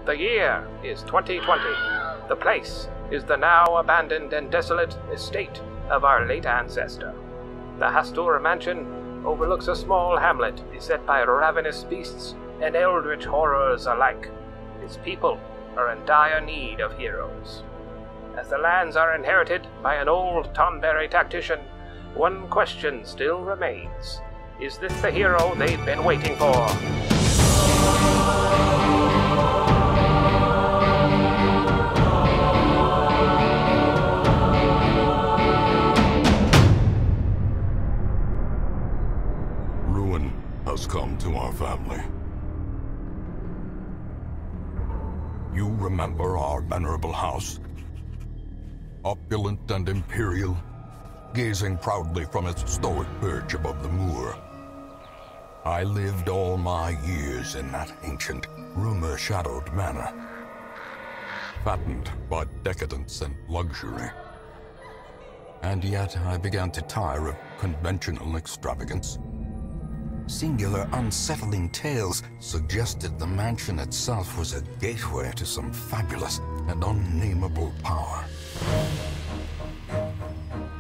The year is 2020. The place is the now abandoned and desolate estate of our late ancestor. The Hastur mansion overlooks a small hamlet beset by ravenous beasts and eldritch horrors alike. Its people are in dire need of heroes. As the lands are inherited by an old Tonberry Tactician, one question still remains. Is this the hero they've been waiting for? Ruin has come to our family. You remember our venerable house? Opulent and imperial, gazing proudly from its stoic perch above the moor. I lived all my years in that ancient, rumor-shadowed manor, fattened by decadence and luxury. And yet I began to tire of conventional extravagance. Singular, unsettling tales suggested the mansion itself was a gateway to some fabulous and unnameable power.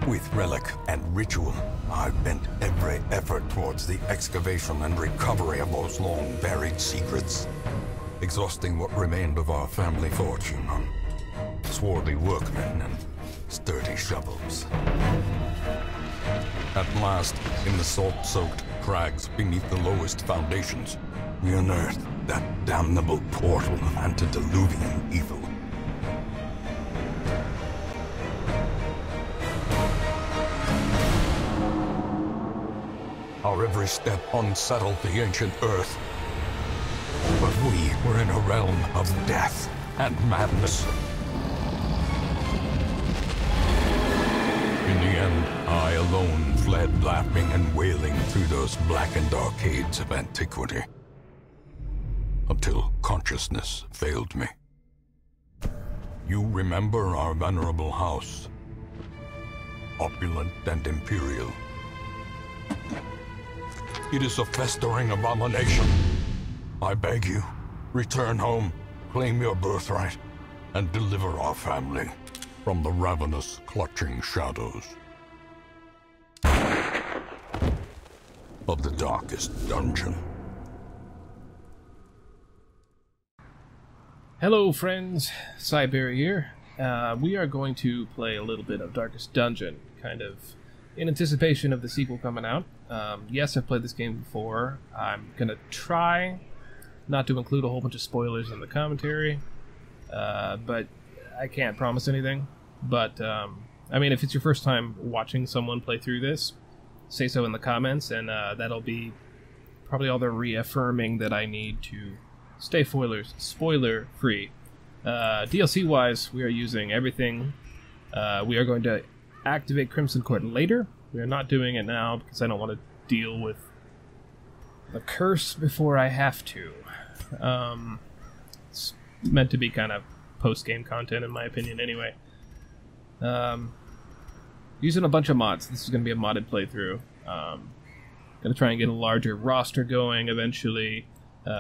With relic and ritual, I bent every effort towards the excavation and recovery of those long-buried secrets, exhausting what remained of our family fortune on swarthy workmen and sturdy shovels. At last, in the salt-soaked crags beneath the lowest foundations, we unearthed that damnable portal antediluvian evil. Our every step unsettled the ancient earth. But we were in a realm of death and madness. In the end, I alone fled laughing and wailing through those blackened arcades of antiquity, until consciousness failed me. You remember our venerable house, opulent and imperial. It is a festering abomination. I beg you, return home, claim your birthright, and deliver our family from the ravenous, clutching shadows of the darkest dungeon. Hello friends, Psyberry here. We are going to play a little bit of Darkest Dungeon, kind of in anticipation of the sequel coming out. Yes, I've played this game before. I'm gonna try not to include a whole bunch of spoilers in the commentary, but I can't promise anything. But, I mean, if it's your first time watching someone play through this, say so in the comments, and that'll be probably all the reaffirming that I need to stay spoiler-free. DLC-wise, we are using everything. We are going to activate Crimson Court later. We are not doing it now because I don't want to deal with the curse before I have to. It's meant to be kind of post-game content in my opinion anyway. Using a bunch of mods. This is going to be a modded playthrough. Going to try and get a larger roster going eventually.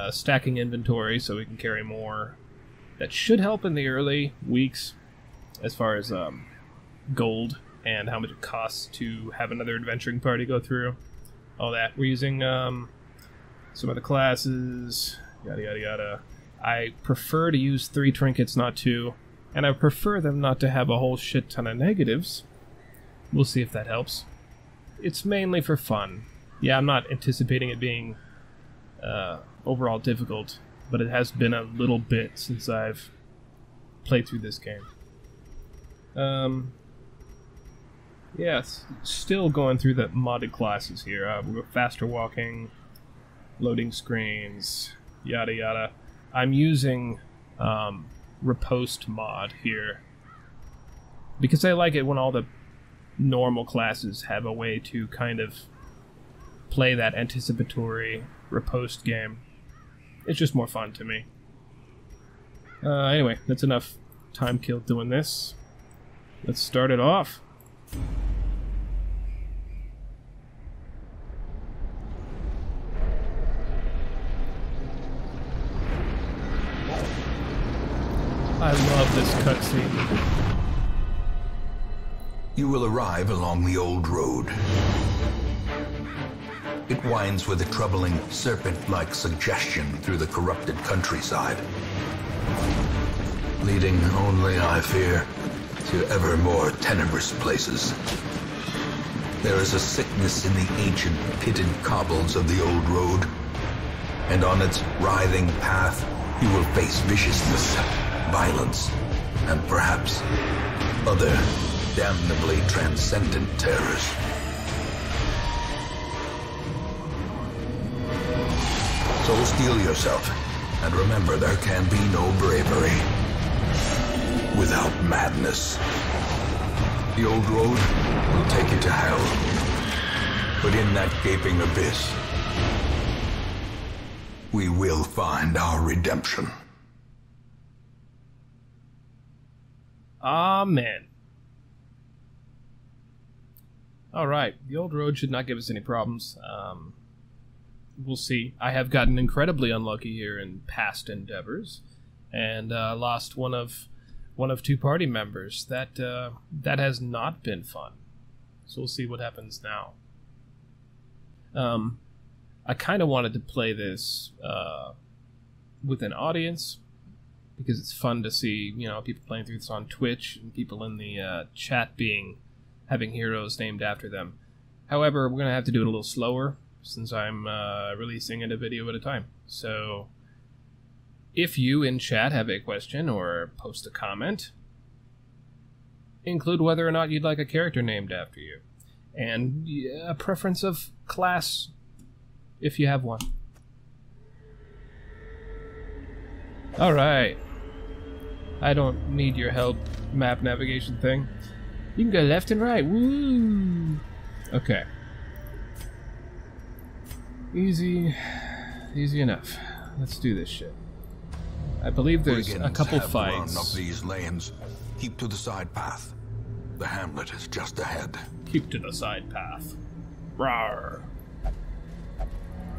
Stacking inventory so we can carry more. That should help in the early weeks as far as gold and how much it costs to have another adventuring party go through. All that. We're using some of the classes, yada yada yada. I prefer to use 3 trinkets, not 2, and I prefer them not to have a whole shit ton of negatives. We'll see if that helps. It's mainly for fun. Yeah, I'm not anticipating it being overall difficult, but it has been a little bit since I've played through this game. Yes, still going through the modded classes here. We're faster walking, loading screens, yada yada. I'm using Riposte mod here because I like it when all the normal classes have a way to kind of play that anticipatory Riposte game. It's just more fun to me. Anyway, that's enough time killed doing this. Let's start it off. I love this cutscene. You will arrive along the old road. It winds with a troubling, serpent-like suggestion through the corrupted countryside, leading only, I fear, to ever more tenebrous places. There is a sickness in the ancient pitted cobbles of the old road, and on its writhing path you will face viciousness, violence, and perhaps other damnably transcendent terrors. So steel yourself, and remember there can be no bravery without madness. The old road will take you to hell, but in that gaping abyss, we will find our redemption. Amen. Alright, the old road should not give us any problems. We'll see. I have gotten incredibly unlucky here in past endeavors, and lost one of two party members. That has not been fun. So we'll see what happens now. I kind of wanted to play this with an audience, because it's fun to see, you know, people playing through this on Twitch and people in the chat having heroes named after them. However, we're going to have to do it a little slower, since I'm releasing it a video at a time. So, if you in chat have a question or post a comment, include whether or not you'd like a character named after you, and a preference of class, if you have one. Alright. I don't need your help, map navigation thing. You can go left and right. Woo! Okay. Easy enough. Let's do this shit. I believe there's a couple fights. Of these lanes. Keep to the side path. The hamlet is just ahead. Keep to the side path. Rawr.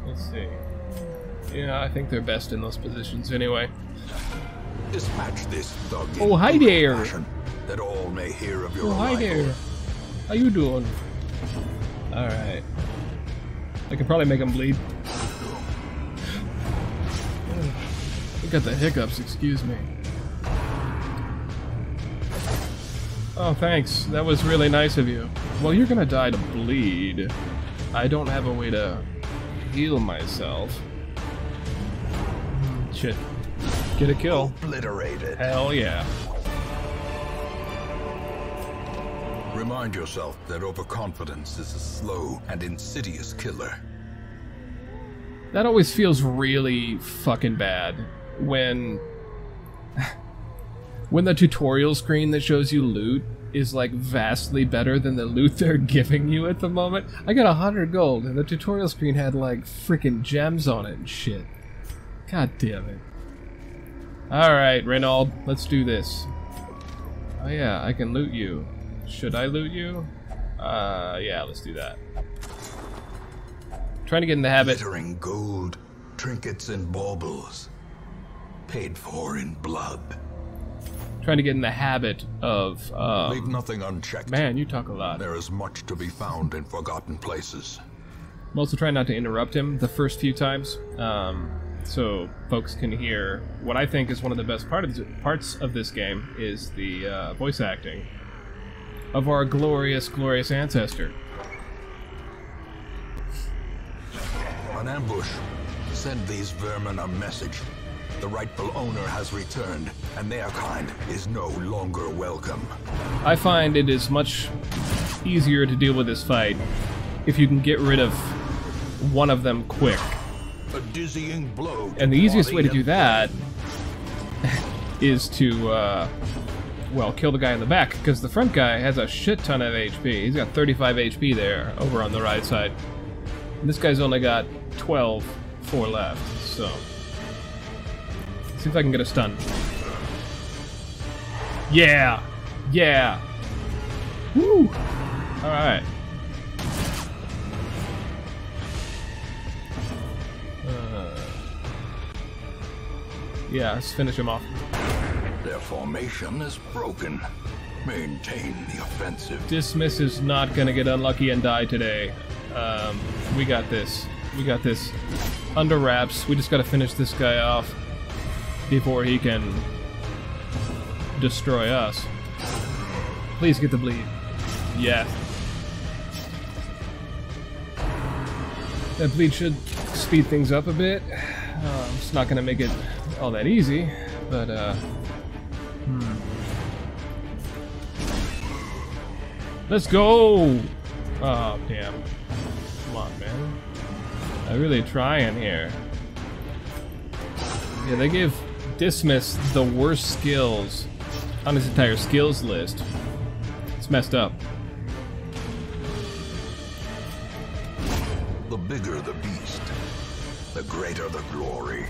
Let's see. Yeah, I think they're best in those positions anyway. Dispatch this thug. Oh, hi there. That all may hear of your hi there. How you doing? All right. I could probably make him bleed. I got the hiccups, excuse me. Oh, thanks. That was really nice of you. Well, you're gonna die to bleed. I don't have a way to heal myself. Shit. Get a kill. Obliterated. Hell yeah. Remind yourself that overconfidence is a slow and insidious killer. That always feels really fucking bad when the tutorial screen that shows you loot is like vastly better than the loot they're giving you at the moment. I got 100 gold and the tutorial screen had like freaking gems on it and shit. God damn it. Alright, Reynald, let's do this. Oh yeah, I can loot you. Should I loot you? Yeah, let's do that. Trying to get in the habit. Glittering gold, trinkets and baubles, paid for in blood. Trying to get in the habit of. Leave nothing unchecked. Man, you talk a lot. There is much to be found in forgotten places. I'm also trying not to interrupt him the first few times, so folks can hear what I think is one of the best parts of this game is the voice acting of our glorious, glorious ancestor. An ambush. Send these vermin a message. The rightful owner has returned, and their kind is no longer welcome. I find it is much easier to deal with this fight if you can get rid of one of them quick. A dizzying blow. And the easiest way to do that is to, well, kill the guy in the back, because the front guy has a shit ton of HP. He's got 35 HP there, over on the right side. And this guy's only got 4 left, so... see if I can get a stun. Yeah! Yeah! Woo! Alright. Yeah, let's finish him off. Their formation is broken. Maintain the offensive. Dismiss is not gonna get unlucky and die today. We got this. We got this under wraps. We just gotta finish this guy off before he can destroy us. Please get the bleed. Yes. That bleed should speed things up a bit. It's not gonna make it all that easy, but let's go! Oh, damn. Come on, man. I'm really trying here. Yeah, they give Dismiss the worst skills on his entire skills list. It's messed up. The bigger the beast, the greater the glory.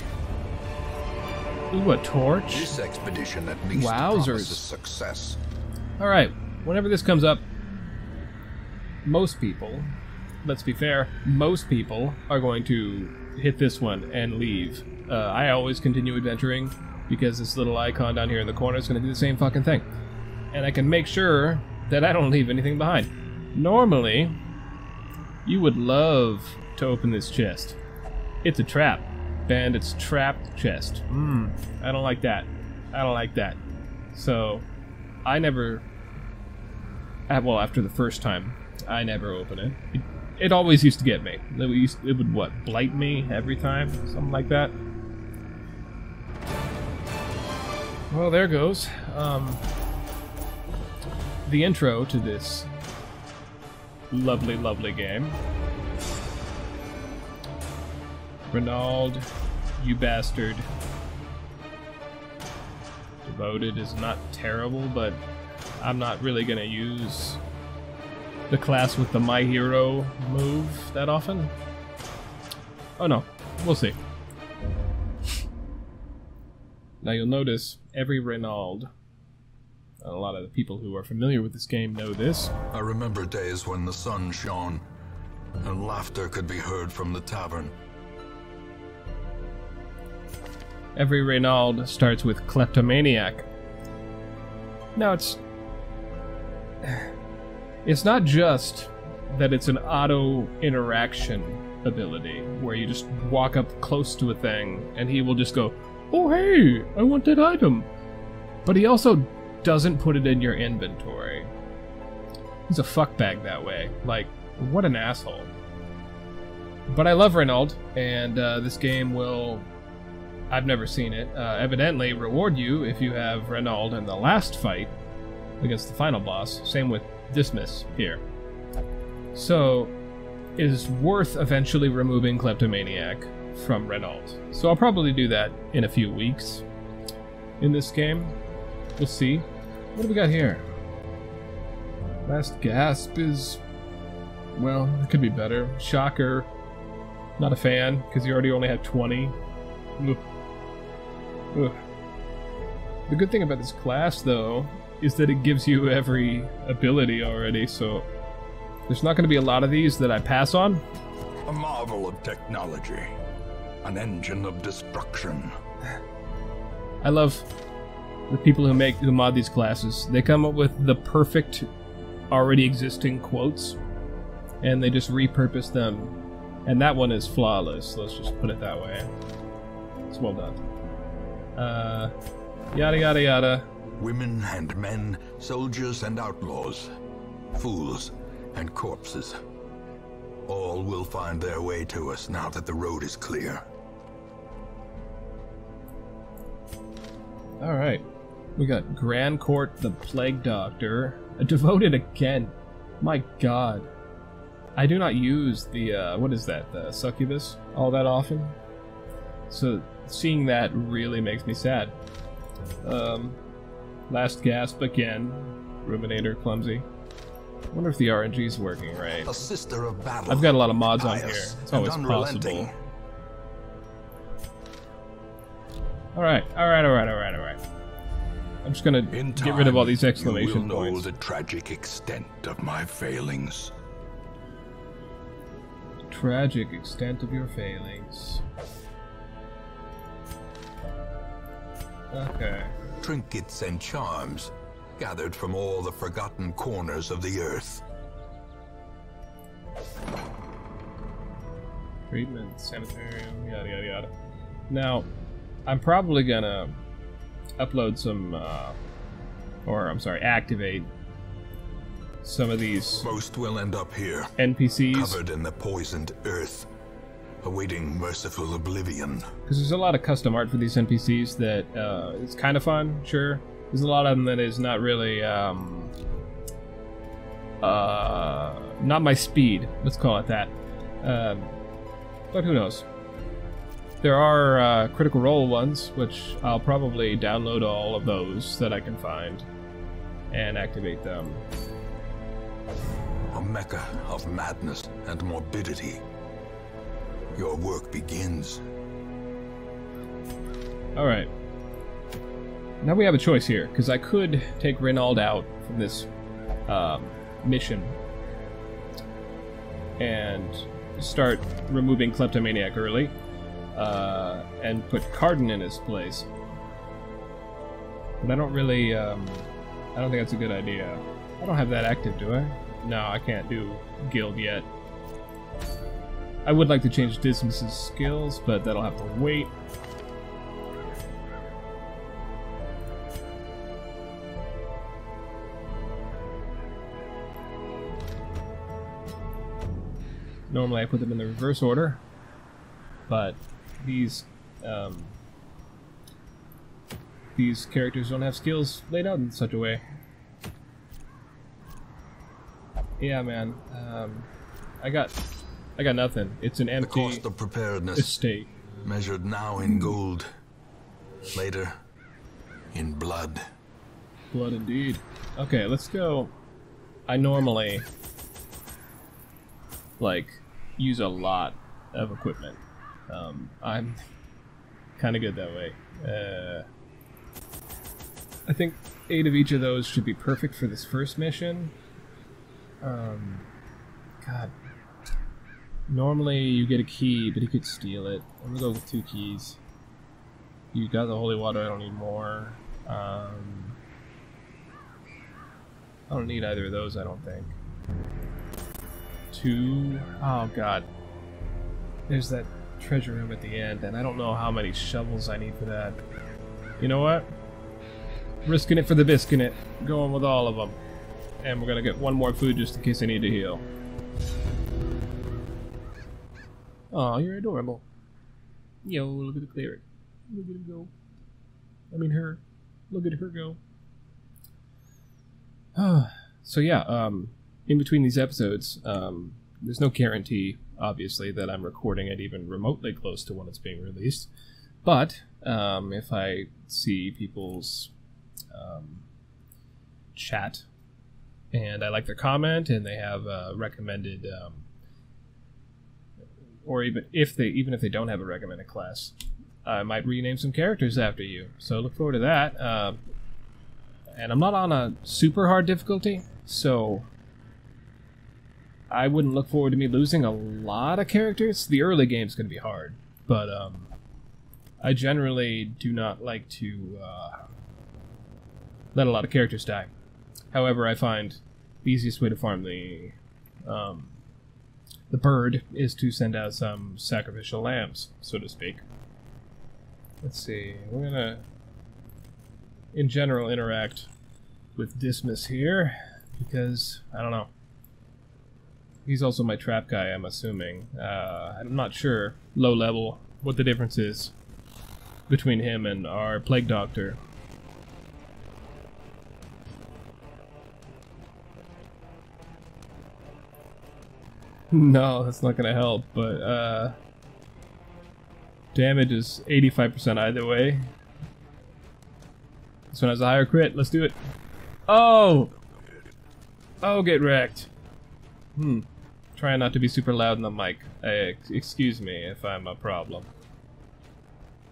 Ooh, a torch? This expedition at least Wowzers. promises success. Alright, whenever this comes up, most people, let's be fair, most people are going to hit this one and leave. I always continue adventuring because this little icon down here in the corner is going to do the same fucking thing. And I can make sure that I don't leave anything behind. Normally, you would love to open this chest. It's a trap. Bandit's trapped chest. I don't like that. I don't like that. So, I never... Well, after the first time, I never open it. It always used to get me. It would, what, blight me every time? Something like that. Well, there goes. The intro to this lovely, lovely game. Renaud, you bastard. Devoted is not terrible, but I'm not really gonna use the class with the My Hero move that often. Oh no, we'll see. Now you'll notice every Renaud, a lot of the people who are familiar with this game know this. I remember days when the sun shone and laughter could be heard from the tavern. Every Renaud starts with Kleptomaniac. Now it's not just that it's an auto interaction ability where you just walk up close to a thing and he will just go, "Oh hey, I want that item." But he also doesn't put it in your inventory. He's a fuckbag that way. Like, what an asshole. But I love Renaud, and this game will, I've never seen it, evidently reward you if you have Renaud in the last fight against the final boss. Same with Dismiss here. So, it is worth eventually removing Kleptomaniac from Renaud. So I'll probably do that in a few weeks in this game. We'll see. What do we got here? Last Gasp is... well, it could be better. Shocker. Not a fan, because you already only had 20. Ugh. Ugh. The good thing about this class, though, is that it gives you every ability already, so there's not going to be a lot of these that I pass on. A marvel of technology. An engine of destruction. I love the people who mod these classes. They come up with the perfect, already existing quotes, and they just repurpose them. And that one is flawless, let's just put it that way. It's well done. Yada yada yada. Women and men, soldiers and outlaws, fools and corpses. All will find their way to us now that the road is clear. Alright. We got Grand Court, the Plague Doctor. Devoted again. My god. I do not use the, what is that, the succubus all that often. So seeing that really makes me sad. Last Gasp again. Ruminator, clumsy. I wonder if the RNG is working right. A sister of battle. I've got a lot of mods on here. It's always possible. Alright. I'm just gonna get rid of all these exclamation points. You will know the tragic extent of my failings. Tragic extent of your failings. Okay. trinkets and charms gathered from all the forgotten corners of the earth. Treatment, sanitarium, yada yada yada. Now, I'm probably gonna upload some, activate some of these Most will end up here, NPCs. covered in the poisoned earth, awaiting merciful oblivion. Because there's a lot of custom art for these NPCs that is kind of fun, sure. There's a lot of them that is not really, not my speed, let's call it that. But who knows. There are Critical Role ones, which I'll probably download all of those that I can find and activate them. A mecca of madness and morbidity. Your work begins. Alright. Now we have a choice here, because I could take Reynald out from this mission and start removing Kleptomaniac early, and put Cardin in his place. But I don't really, I don't think that's a good idea. I don't have that active, do I? No, I can't do Guild yet. I would like to change Dismas's skills, but that'll have to wait. Normally I put them in the reverse order, but these characters don't have skills laid out in such a way. Yeah, man. I got nothing. It's an empty The cost of preparedness, estate. measured now in gold, later in blood. Blood indeed. Okay, let's go. I normally use a lot of equipment. I'm kind of good that way. I think 8 of each of those should be perfect for this first mission. God. Normally you get a key, but you could steal it. I'm gonna go with 2 keys. You got the holy water, I don't need more. I don't need either of those, I don't think. 2. Oh god. There's that treasure room at the end, and I don't know how many shovels I need for that. You know what? Risking it for the biscuit. Going with all of them. And we're gonna get 1 more food just in case I need to heal. Aw, you're adorable. Yo, look at the cleric. Look at him go. I mean her. Look at her go. So yeah, in between these episodes, there's no guarantee, obviously, that I'm recording it even remotely close to when it's being released. But if I see people's chat and I like their comment and they have recommended, or even if they don't have a recommended class, I might rename some characters after you. So look forward to that. And I'm not on a super hard difficulty, so I wouldn't look forward to me losing a lot of characters. The early game's going to be hard, but I generally do not like to let a lot of characters die. However, I find the easiest way to farm the bird is to send out some sacrificial lambs, so to speak. Let's see, we're gonna, in general, interact with Dismas here, because, I don't know. He's also my trap guy, I'm assuming. I'm not sure, low level, what the difference is between him and our plague doctor. No, that's not gonna help, but damage is 85% either way. This one has a higher crit, let's do it. Oh! Oh, get wrecked. Trying not to be super loud in the mic. Excuse me if I'm a problem.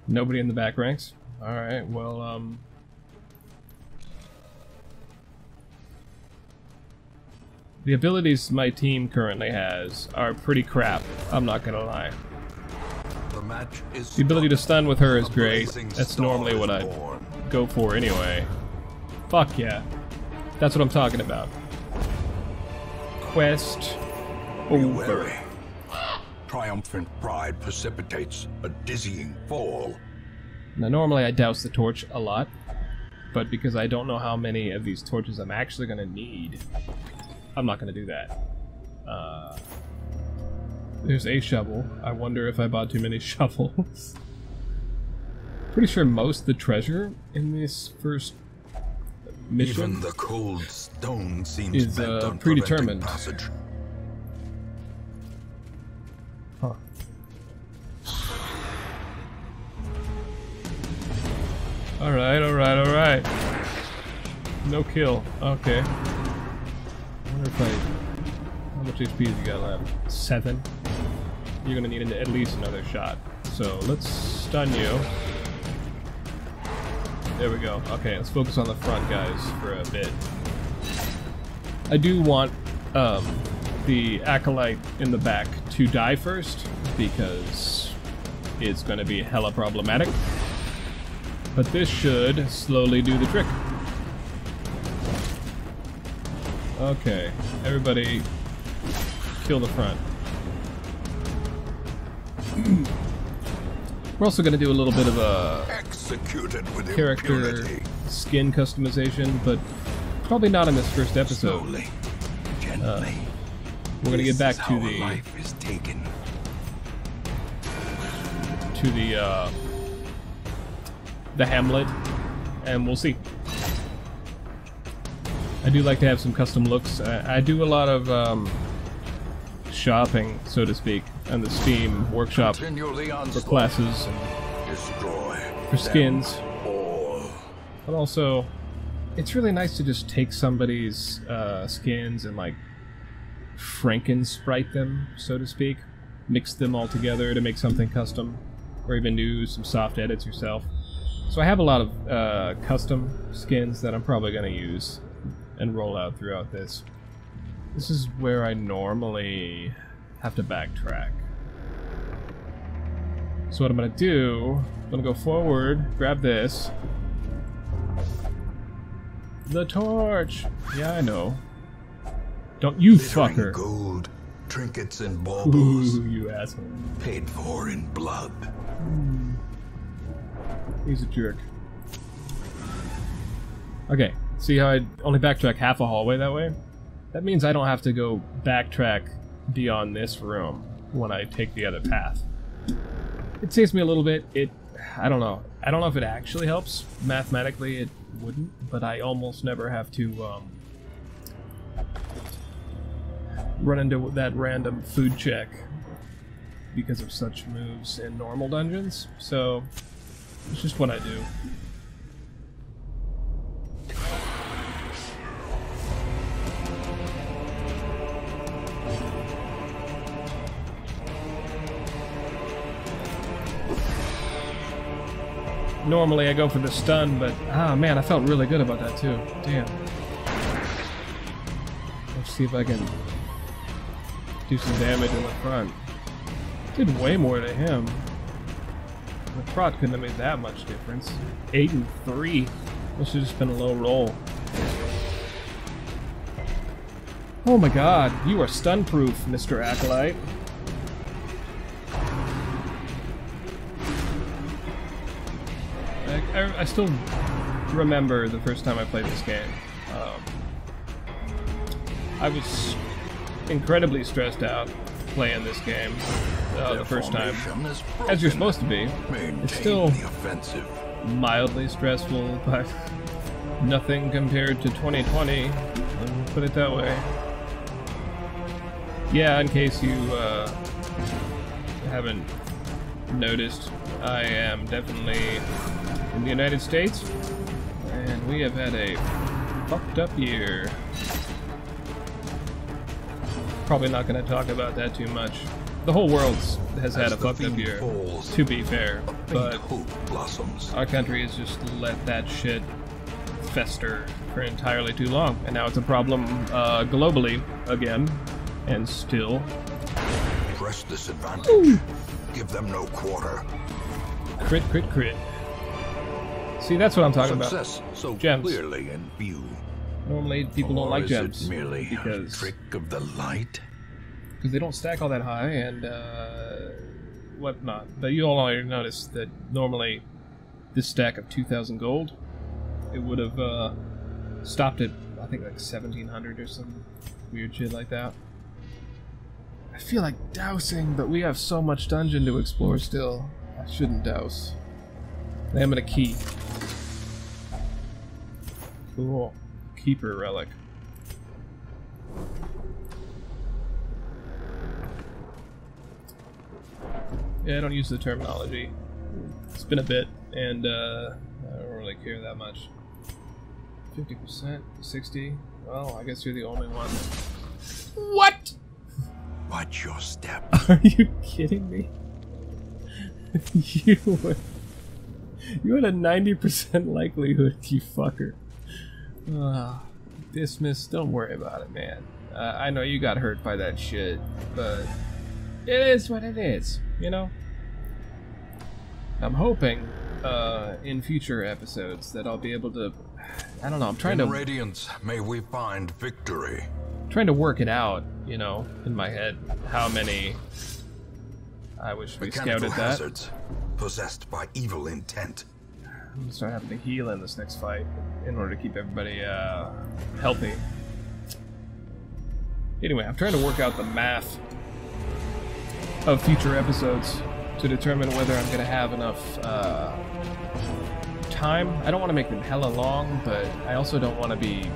Nobody in the back ranks? Alright, well, the abilities my team currently has are pretty crap, I'm not gonna lie. The match is The ability to stun with her is a great. blazing That's star normally is what I'd born. go for anyway. Fuck yeah. That's what I'm talking about. Quest Be over. wary. Triumphant pride precipitates a dizzying fall. Now normally I douse the torch a lot, but because I don't know how many of these torches I'm actually going to need, I'm not going to do that. There's a shovel. I wonder if I bought too many shovels. Pretty sure most of the treasure in this first mission Even the cold stone seems is bent on predetermined. preventing passage. Huh. Alright, alright, alright. No kill. Okay. I wonder if how much HP has he got left? 7? You're gonna need at least another shot. So let's stun you. There we go. Okay, let's focus on the front guys for a bit. I do want the acolyte in the back to die first, because it's going to be hella problematic. But this should slowly do the trick. Okay, everybody kill the front. We're also going to do a little bit of a Executed with character impunity. skin customization, but probably not in this first episode. Slowly, gently. We're going to get back This is to how the life is taken. the hamlet, and we'll see. I do like to have some custom looks. I do a lot of shopping, so to speak, on the Steam workshop Continue the for onslaught. classes and Destroy for skins. them all. But also, it's really nice to just take somebody's skins and like Franken-sprite them, so to speak. Mix them all together to make something custom, or even do some soft edits yourself. So I have a lot of custom skins that I'm probably going to use and roll out throughout this. This is where I normally have to backtrack. So what I'm going to do, I'm going to go forward, grab this. The torch! Yeah, I know. Don't you Glittering fucker! gold, trinkets and baubles, Ooh, you asshole. paid for in blood. He's a jerk. Okay, see how I only backtrack half a hallway that way? That means I don't have to go backtrack beyond this room when I take the other path. It saves me a little bit. I don't know. I don't know if it actually helps. Mathematically, it wouldn't, but I almost never have to run into that random food check because of such moves in normal dungeons. So it's just what I do. Normally I go for the stun, but man, I felt really good about that too. Damn. Let's see if I can do some damage in the front. Did way more to him. The prot couldn't have made that much difference. 8 and 3. Must have just been a low roll. Oh my god, you are stun-proof, Mr. Acolyte. I still remember the first time I played this game. I was incredibly stressed out playing this game the first time. As you're supposed to be. It's still the offensive. mildly stressful, but nothing compared to 2020. I'll put it that way. Yeah, in case you haven't noticed, I am definitely in the United States, and we have had a fucked up year. Probably not going to talk about that too much. The whole world has had a fucked up year, to be fair, but Hope blossoms. our country has just let that shit fester for entirely too long, and now it's a problem globally again, and still. Press this advantage. give them no quarter. Crit, crit, crit. See, that's what I'm talking Success about. so Gems. clearly in view. Normally, people don't Or like is gems it merely because a trick of the light? they don't stack all that high and whatnot. But you all already noticed that normally this stack of 2,000 gold, it would have stopped at, I think, like 1,700 or some weird shit like that. I feel like dousing, but we have so much dungeon to explore still. I shouldn't douse. I am in a key. Cool. Keeper relic. Yeah, I don't use the terminology. It's been a bit, and I don't really care that much. 50%? 60? Well, I guess you're the only one. What?! Watch your step. Are you kidding me? You had a 90% likelihood, you fucker. Dismiss, don't worry about it, man. I know you got hurt by that shit, but it is what it is, you know? I'm hoping in future episodes that I'll be able to, I don't know, I'm trying in to Radiance, may we find victory. Trying to work it out, you know, in my head, how many I wish we Mechanical scouted that. hazards possessed by evil intent. I'm gonna start having to heal in this next fight in order to keep everybody healthy. Anyway, I'm trying to work out the math of future episodes to determine whether I'm gonna have enough time. I don't want to make them hella long, but I also don't want to be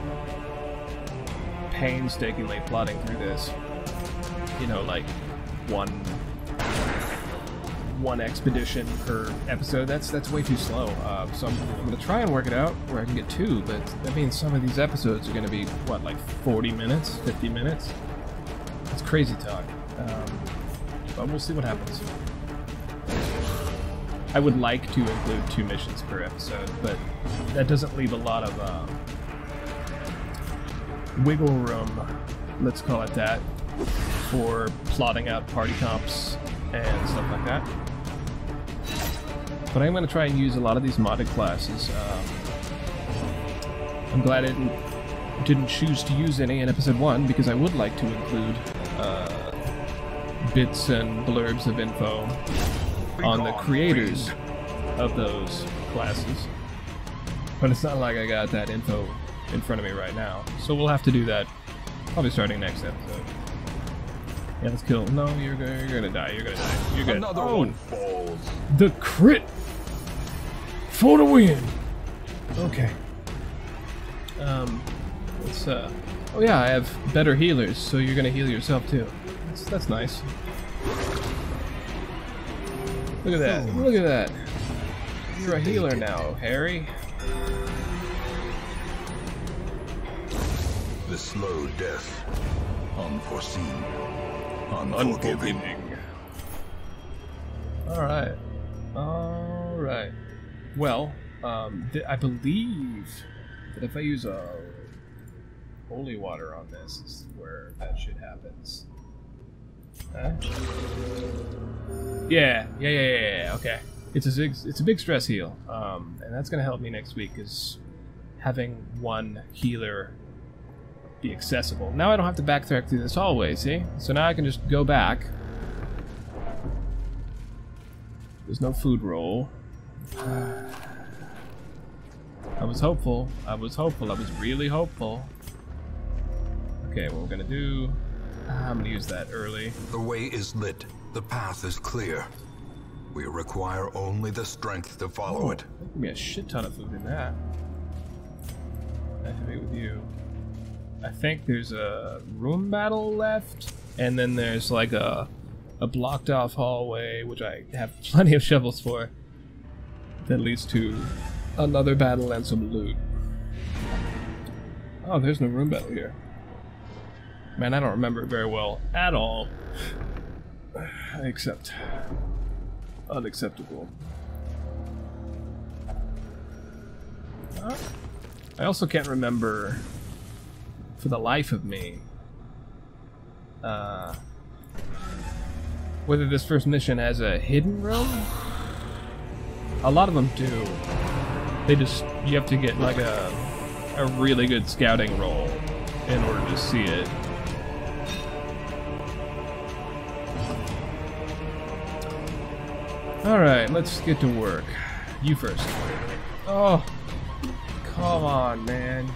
painstakingly plotting through this. You know, like one expedition per episode. That's way too slow. So I'm gonna try and work it out where I can get 2, but that means some of these episodes are gonna be what, like 40 minutes, 50 minutes. It's crazy talk. But we'll see what happens. I would like to include 2 missions per episode, but that doesn't leave a lot of wiggle room, let's call it that, for plotting out party comps and stuff like that. But I'm going to try and use a lot of these modded classes. I'm glad I didn't choose to use any in episode 1, because I would like to include bits and blurbs of info on the creators of those classes. But it's not like I got that info in front of me right now. So we'll have to do that probably starting next episode. Yeah, let's kill. No, you're gonna die. You're gonna die. You're gonna. Another one falls. The crit for the win. Okay. Let's. Oh yeah, I have better healers, so you're gonna heal yourself too. That's nice. Look at that. Look at that. You're a healer now, Harry. The slow death. Unforeseen. Unforgiving. Alright. Alright. Well, I believe that if I use holy water on this is where that shit happens. Huh? Yeah, okay. It's a big stress heal, and that's gonna help me next week, because having one healer be accessible. Now I don't have to backtrack through this hallway, see? So now I can just go back. There's no food roll. I was hopeful. I was really hopeful. Okay, what we're gonna do... I'm gonna use that early. The way is lit. The path is clear. We require only the strength to follow it. Give me a shit ton of food in that. Activate with you. I think there's a room battle left, and then there's like a blocked off hallway, which I have plenty of shovels for, that leads to another battle and some loot. Oh, there's no room battle here. Man, I don't remember it very well at all. Except unacceptable. I also can't remember for the life of me whether this first mission has a hidden room. A lot of them do. You have to get like a really good scouting roll in order to see it. Alright, let's get to work. You first. Oh, come on, man.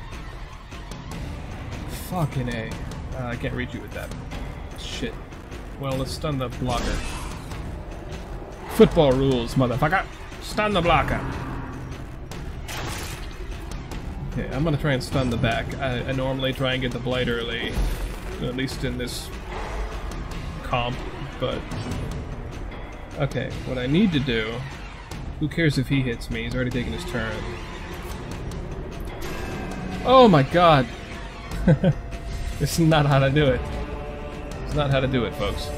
Fucking A. I can't reach you with that. Shit. Well, let's stun the blocker. Football rules, motherfucker. Stun the blocker. Okay, I'm gonna try and stun the back. I normally try and get the blight early, at least in this comp, but... Okay, what I need to do... Who cares if he hits me? He's already taken his turn. Oh my god! This is not how to do it. It's not how to do it, folks.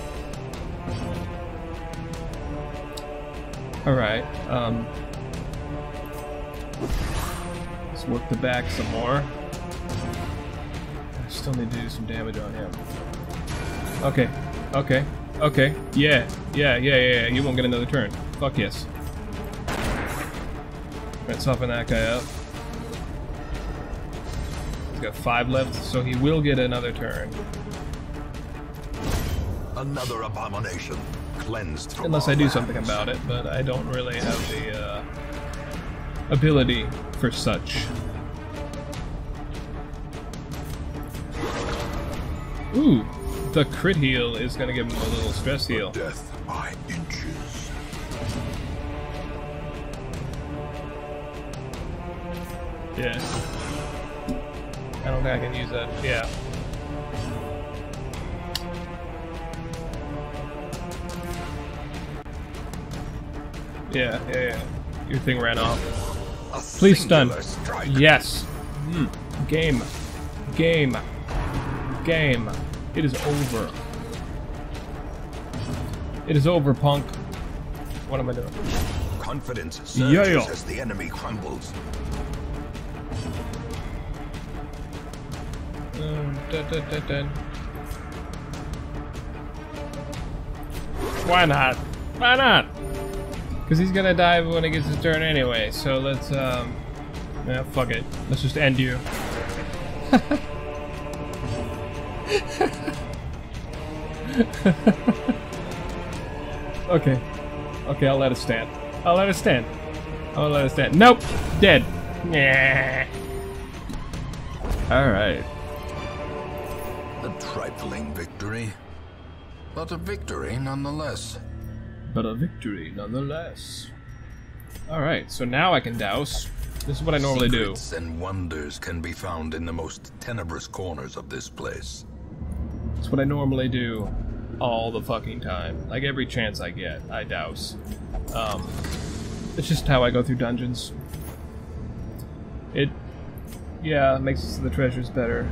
Alright, let's work the back some more. I still need to do some damage on him. Okay, okay, okay. Yeah, you won't get another turn. Fuck yes. Let's soften that guy up. He's got 5 left, so he will get another turn. Another abomination cleansed from unless I do something about it, but I don't really have the ability for such. Ooh, the crit heal is gonna give him a little stress heal. Death by inches. Yeah. I don't think I can use that. Yeah. Yeah. Your thing ran off. Please stun. Yes. Game. It is over. It is over, punk. What am I doing? Confidence surges as the enemy crumbles. Why not? Why not? Because he's gonna die when he gets his turn anyway, so let's, yeah, fuck it. Let's just end you. Okay. Okay, I'll let it stand. I'll let it stand. I'll let it stand. Nope! Dead! Yeah. Alright. A trifling victory, but a victory nonetheless. Alright, so now I can douse. This is what I normally do. Secrets and wonders can be found in the most tenebrous corners of this place. That's what I normally do all the fucking time. Like every chance I get, I douse. It's just how I go through dungeons. It makes the treasures better.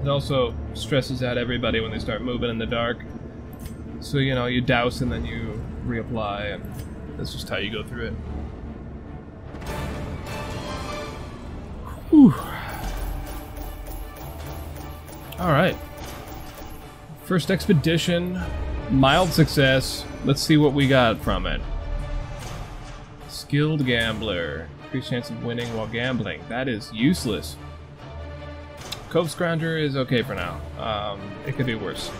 It also stresses out everybody when they start moving in the dark. So, you know, you douse and then you reapply, and that's just how you go through it. Whew. Alright. First expedition. Mild success. Let's see what we got from it. Skilled gambler. Increased chance of winning while gambling. That is useless. Cove Scrounger is okay for now. It could be worse.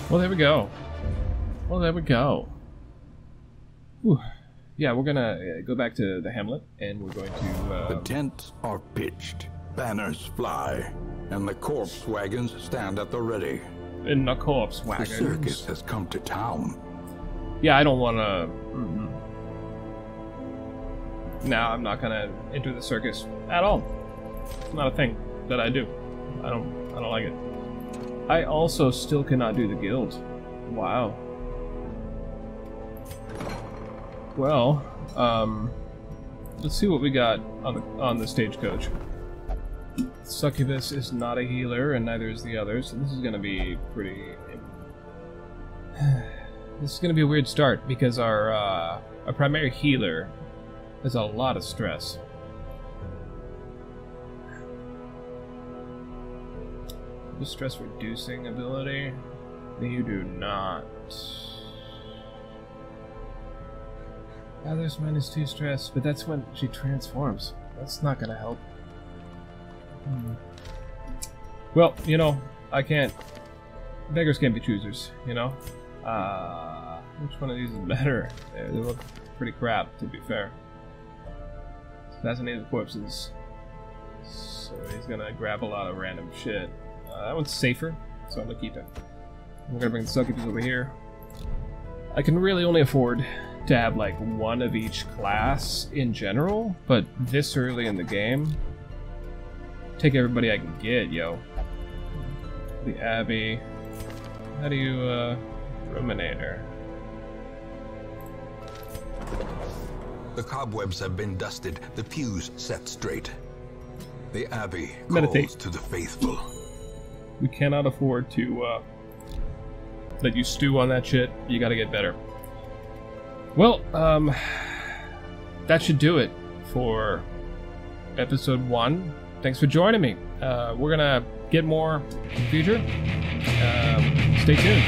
Well, there we go. Whew. Yeah, we're gonna go back to the hamlet, and we're going to... The tents are pitched, banners fly, and the corpse wagons stand at the ready. In the corpse wagons. The circus has come to town. Yeah, I don't want to... No, I'm not gonna enter the circus at all. It's not a thing that I do. I don't like it. I also still cannot do the guild. Wow. Well, let's see what we got on the stagecoach. Succubus is not a healer, and neither is the other, so this is gonna be pretty... This is gonna be a weird start, because our primary healer has a lot of stress. The stress reducing ability. You do not. There's -2 stress, but that's when she transforms. That's not gonna help. Well, you know, I can't... Beggars can't be choosers, you know? Which one of these is better? They look pretty crap, to be fair. Assassinated corpses. So he's gonna grab a lot of random shit. That one's safer, so I'm gonna keep it. I'm gonna bring the succubus over here. I can really only afford to have like one of each class in general, but this early in the game, take everybody I can get, yo. The Abbey. How do you ruminate her? The cobwebs have been dusted, the pews set straight. The Abbey Meditate. calls to the faithful. We cannot afford to let you stew on that shit. You gotta get better. Well, that should do it for episode 1. Thanks for joining me. We're gonna get more in the future. Stay tuned.